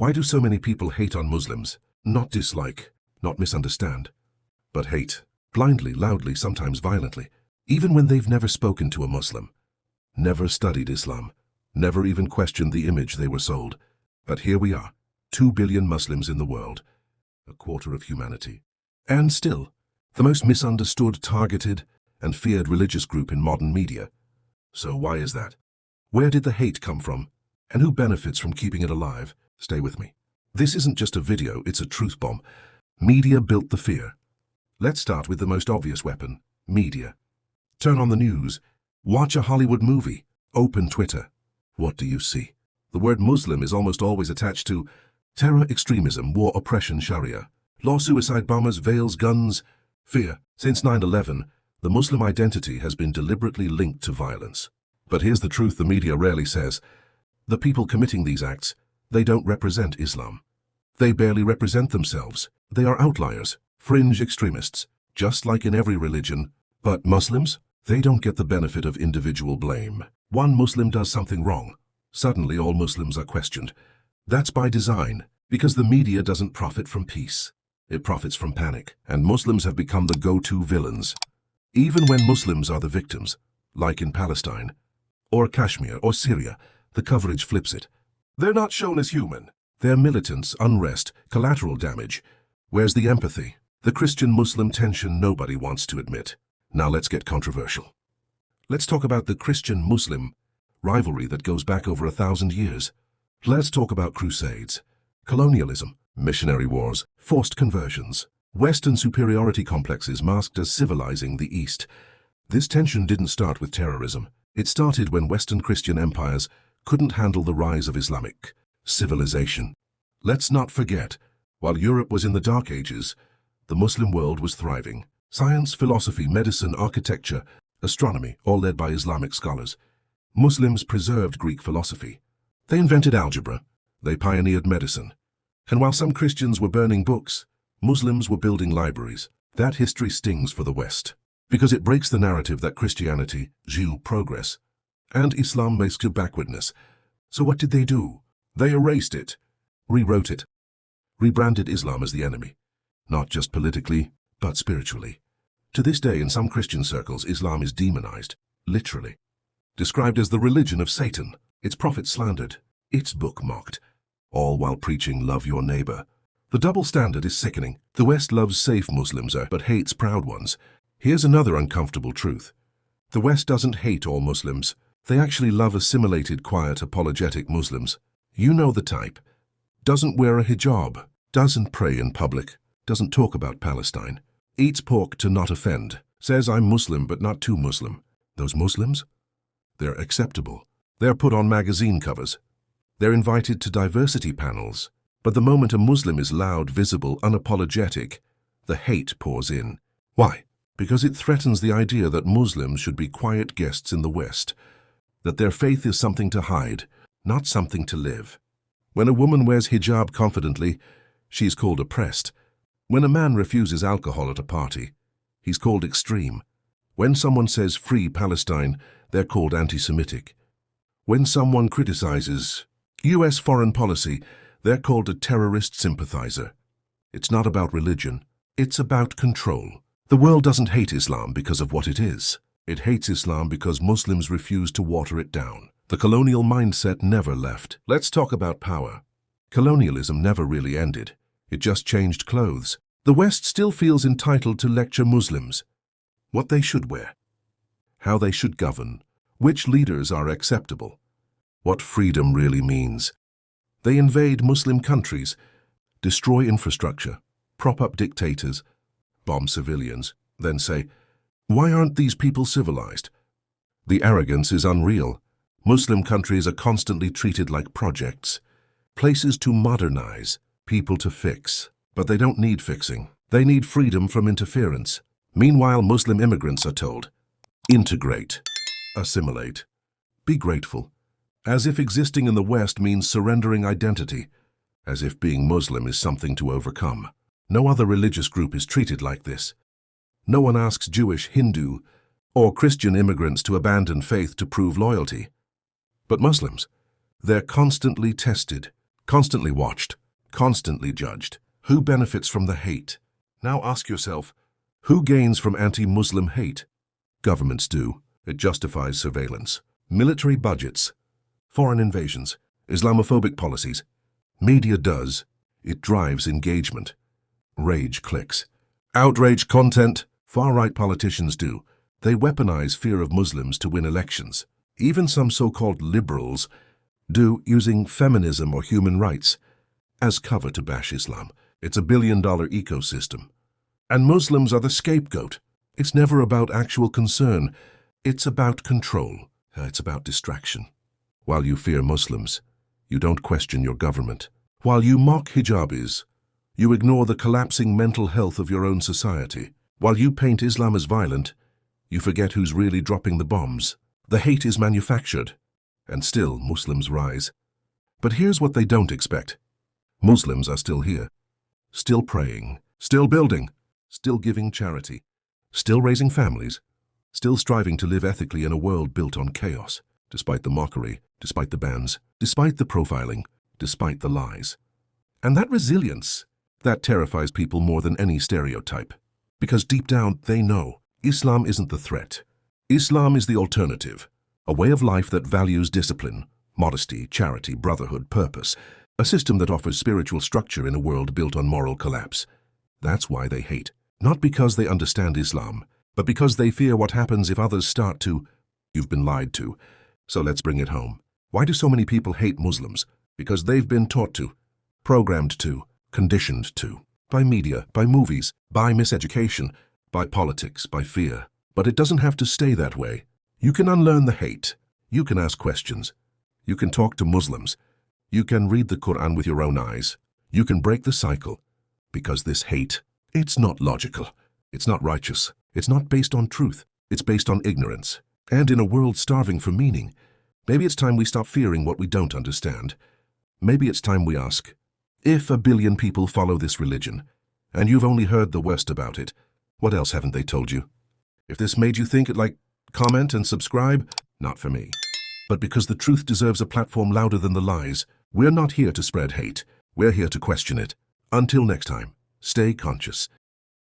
Why do so many people hate on Muslims? Not dislike, not misunderstand, but hate. Blindly, loudly, sometimes violently. Even when they've never spoken to a Muslim, never studied Islam, never even questioned the image they were sold. But here we are, 2 billion Muslims in the world, a quarter of humanity. And still, the most misunderstood, targeted, and feared religious group in modern media. So why is that? Where did the hate come from? And who benefits from keeping it alive? Stay with me. This isn't just a video, it's a truth bomb. Media built the fear. Let's start with the most obvious weapon, media. Turn on the news, watch a Hollywood movie, open Twitter. What do you see? The word Muslim is almost always attached to terror, extremism, war, oppression, Sharia, law, suicide bombers, veils, guns, fear. Since 9/11, the Muslim identity has been deliberately linked to violence. But here's the truth the media rarely says. The people committing these acts, they don't represent Islam. They barely represent themselves. They are outliers, fringe extremists, just like in every religion. But Muslims? They don't get the benefit of individual blame. One Muslim does something wrong. Suddenly all Muslims are questioned. That's by design, because the media doesn't profit from peace. It profits from panic, and Muslims have become the go-to villains. Even when Muslims are the victims, like in Palestine, or Kashmir, or Syria, the coverage flips it. They're not shown as human. They're militants, unrest, collateral damage. Where's the empathy? The Christian-Muslim tension nobody wants to admit. Now let's get controversial. Let's talk about the Christian-Muslim rivalry that goes back over 1,000 years. Let's talk about crusades, colonialism, missionary wars, forced conversions, Western superiority complexes masked as civilizing the East. This tension didn't start with terrorism. It started when Western Christian empires couldn't handle the rise of Islamic civilization. Let's not forget, while Europe was in the Dark Ages, the Muslim world was thriving. Science, philosophy, medicine, architecture, astronomy, all led by Islamic scholars. Muslims preserved Greek philosophy. They invented algebra. They pioneered medicine. And while some Christians were burning books, Muslims were building libraries. That history stings for the West, because it breaks the narrative that Christianity, Jew, progress, and Islam makes to backwardness. So what did they do? They erased it, rewrote it, rebranded Islam as the enemy, not just politically, but spiritually. To this day, in some Christian circles, Islam is demonized, literally. Described as the religion of Satan, its prophets slandered, its book mocked, all while preaching love your neighbor. The double standard is sickening. The West loves safe Muslims but hates proud ones. Here's another uncomfortable truth. The West doesn't hate all Muslims. They actually love assimilated, quiet, apologetic Muslims. You know the type. Doesn't wear a hijab, doesn't pray in public, doesn't talk about Palestine, eats pork to not offend, says I'm Muslim but not too Muslim. Those Muslims? They're acceptable. They're put on magazine covers. They're invited to diversity panels. But the moment a Muslim is loud, visible, unapologetic, the hate pours in. Why? Because it threatens the idea that Muslims should be quiet guests in the West, that their faith is something to hide, not something to live. When a woman wears hijab confidently, she's called oppressed. When a man refuses alcohol at a party, he's called extreme. When someone says free Palestine, they're called anti-Semitic. When someone criticizes U.S. foreign policy, they're called a terrorist sympathizer. It's not about religion. It's about control. The world doesn't hate Islam because of what it is. It hates Islam because Muslims refuse to water it down. The colonial mindset never left. Let's talk about power. Colonialism never really ended. It just changed clothes. The West still feels entitled to lecture Muslims what they should wear, how they should govern, which leaders are acceptable, what freedom really means. They invade Muslim countries, destroy infrastructure, prop up dictators, bomb civilians, then say, why aren't these people civilized? The arrogance is unreal. Muslim countries are constantly treated like projects, places to modernize, people to fix. But they don't need fixing. They need freedom from interference. Meanwhile, Muslim immigrants are told, integrate, assimilate, be grateful. As if existing in the West means surrendering identity, as if being Muslim is something to overcome. No other religious group is treated like this. No one asks Jewish, Hindu, or Christian immigrants to abandon faith to prove loyalty. But Muslims, they're constantly tested, constantly watched, constantly judged. Who benefits from the hate? Now ask yourself, who gains from anti-Muslim hate? Governments do. It justifies surveillance, military budgets, foreign invasions, Islamophobic policies. Media does. It drives engagement. Rage clicks. Outrage content. Far-right politicians do. They weaponize fear of Muslims to win elections. Even some so-called liberals do, using feminism or human rights as cover to bash Islam. It's a billion-dollar ecosystem. And Muslims are the scapegoat. It's never about actual concern. It's about control. It's about distraction. While you fear Muslims, you don't question your government. While you mock hijabis, you ignore the collapsing mental health of your own society. While you paint Islam as violent, you forget who's really dropping the bombs. The hate is manufactured, and still Muslims rise. But here's what they don't expect. Muslims are still here, still praying, still building, still giving charity, still raising families, still striving to live ethically in a world built on chaos, despite the mockery, despite the bans, despite the profiling, despite the lies. And that resilience, that terrifies people more than any stereotype. Because deep down, they know Islam isn't the threat. Islam is the alternative, a way of life that values discipline, modesty, charity, brotherhood, purpose, a system that offers spiritual structure in a world built on moral collapse. That's why they hate. Not because they understand Islam, but because they fear what happens if others start to. You've been lied to. So let's bring it home. Why do so many people hate Muslims? Because they've been taught to, programmed to, conditioned to. By media, by movies, by miseducation, by politics, by fear. But it doesn't have to stay that way. You can unlearn the hate. You can ask questions. You can talk to Muslims. You can read the Quran with your own eyes. You can break the cycle. Because this hate, it's not logical. It's not righteous. It's not based on truth. It's based on ignorance. And in a world starving for meaning, maybe it's time we stop fearing what we don't understand. Maybe it's time we ask, if 1 billion people follow this religion, and you've only heard the worst about it, what else haven't they told you? If this made you think, comment and subscribe, not for me. But because the truth deserves a platform louder than the lies, we're not here to spread hate. We're here to question it. Until next time, stay conscious.